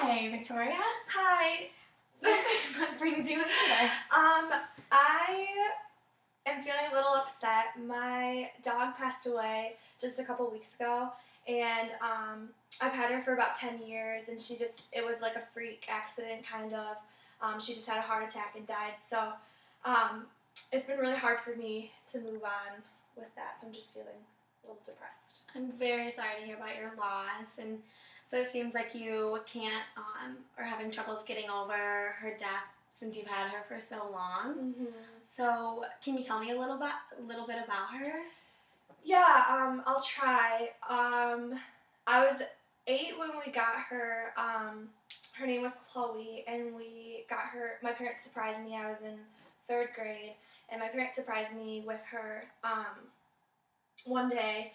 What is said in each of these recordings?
Hi, Victoria. Hi. What brings you in today? I am feeling a little upset. My dog passed away just a couple weeks ago, and I've had her for about 10 years, and it was like a freak accident, kind of. She just had a heart attack and died, so it's been really hard for me to move on with that, so I'm just feeling a little depressed. I'm very sorry to hear about your loss, and so it seems like you can't are having troubles getting over her death since you've had her for so long. Mm-hmm. So can you tell me a little bit about her? Yeah, I'll try. I was 8 when we got her. Her name was Chloe, and we got her. My parents surprised me. I was in 3rd grade, and my parents surprised me with her one day.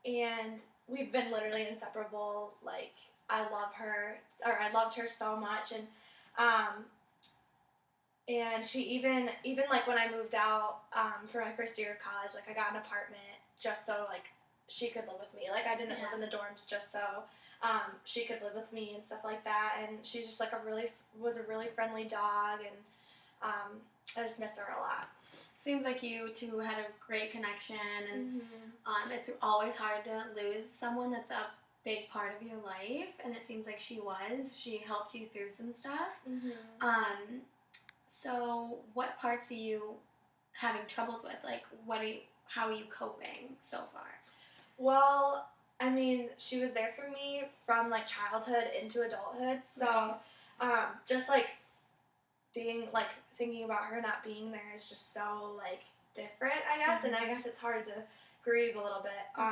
And we've been literally inseparable. Like, I loved her so much, and she even like when I moved out for my first year of college, like I got an apartment just so like she could live with me. Like I didn't live in the dorms just so she could live with me and stuff like that. And she's just like was a really friendly dog, and I just miss her a lot. Seems like you two had a great connection, and it's always hard to lose someone that's a big part of your life, and it seems like she was. She helped you through some stuff. So what parts are you having troubles with? Like, how are you coping so far? Well, I mean, she was there for me from like childhood into adulthood, so just like being like thinking about her not being there is just so like different, I guess, and I guess it's hard to grieve a little bit.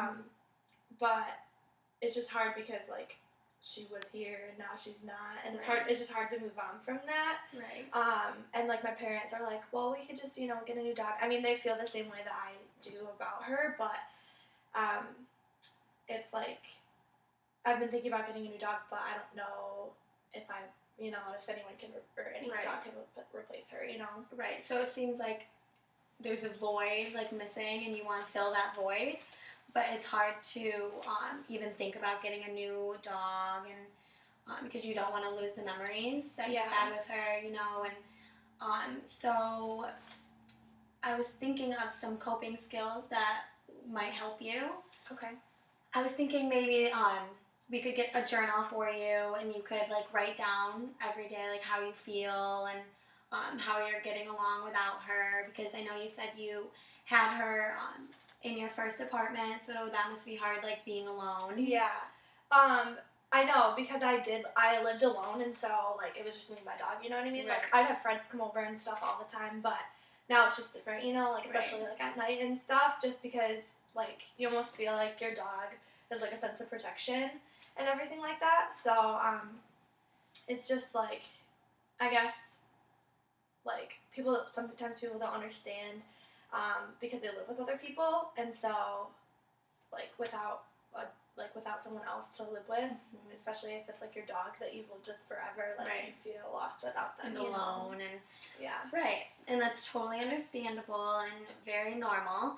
But it's just hard because like she was here and now she's not, and it's hard. It's just hard to move on from that. And like my parents are like, well, we could just get a new dog. I mean, they feel the same way that I do about her, but it's like I've been thinking about getting a new dog, but I don't know if if anyone can or any dog can replace her. Right. So it seems like there's a void like missing, and you want to fill that void. But it's hard to even think about getting a new dog, and because you don't want to lose the memories that you've had with her, and so I was thinking of some coping skills that might help you. Okay. I was thinking maybe we could get a journal for you, and you could like write down every day like how you feel and how you're getting along without her, because I know you said you had her in your first apartment, so that must be hard, like being alone. Yeah. I know, because I lived alone, and so like it was just me and my dog, you know what I mean? Right. Like I'd have friends come over and stuff all the time, but now it's just different, like especially like at night and stuff, just because like you almost feel like your dog is like a sense of protection and everything like that. So it's just like, I guess like sometimes people don't understand because they live with other people, and so like without someone else to live with, especially if it's like your dog that you've lived with forever, like you feel lost without them, and alone, and right, and that's totally understandable and very normal.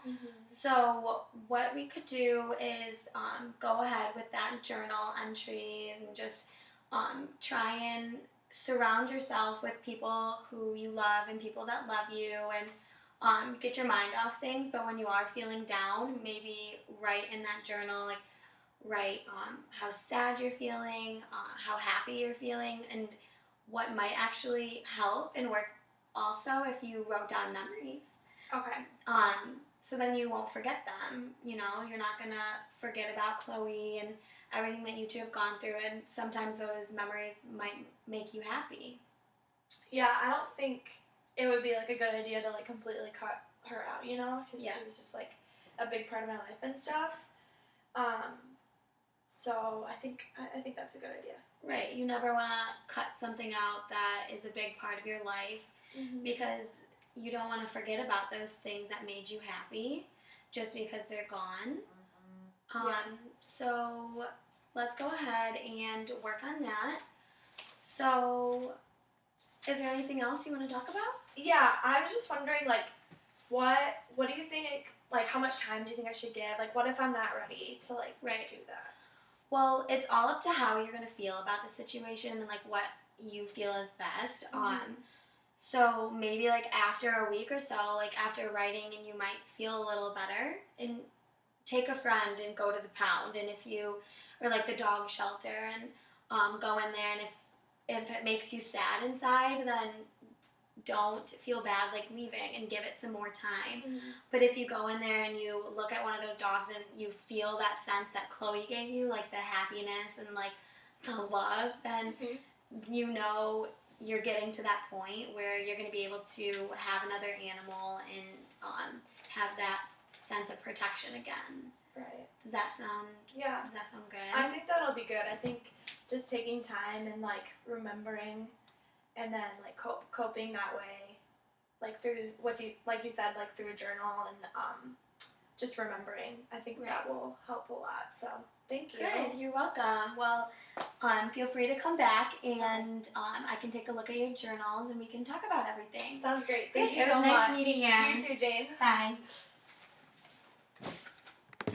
So what we could do is go ahead with that journal entry and just try and surround yourself with people who you love and people that love you, and get your mind off things. But when you are feeling down, maybe write in that journal, like write how sad you're feeling, how happy you're feeling, and what might actually help and work also if you wrote down memories. Okay. So then you won't forget them. You're not gonna forget about Chloe and everything that you two have gone through, and sometimes those memories might make you happy. Yeah, I don't think it would be like a good idea to like completely cut her out, because she was just like a big part of my life and stuff. So I think that's a good idea. Right. You never want to cut something out that is a big part of your life, because you don't want to forget about those things that made you happy just because they're gone. So let's go ahead and work on that. So is there anything else you want to talk about? Yeah, I was just wondering, like, what do you think, like, how much time do you think I should give? Like, what if I'm not ready to, like, do that? Well, it's all up to how you're going to feel about the situation and like what you feel is best. So maybe like after a week or so, like after writing, and you might feel a little better, and take a friend and go to the pound, and if you, or like the dog shelter, and go in there, and if it makes you sad inside, then don't feel bad like leaving, and give it some more time. But if you go in there and you look at one of those dogs and you feel that sense that Chloe gave you, like the happiness and like the love, then you know you're getting to that point where you're going to be able to have another animal and have that sense of protection again. Right. Does that sound good? I think that'll be good. I think just taking time and like remembering, and then like coping that way, like through like you said, like through a journal, and just remembering. I think that will help a lot. So thank you. Good. You're welcome. Well, feel free to come back, and I can take a look at your journals, and we can talk about everything. Sounds great. Great. Thank you It so was nice much. meeting you. You too, Jane. Bye.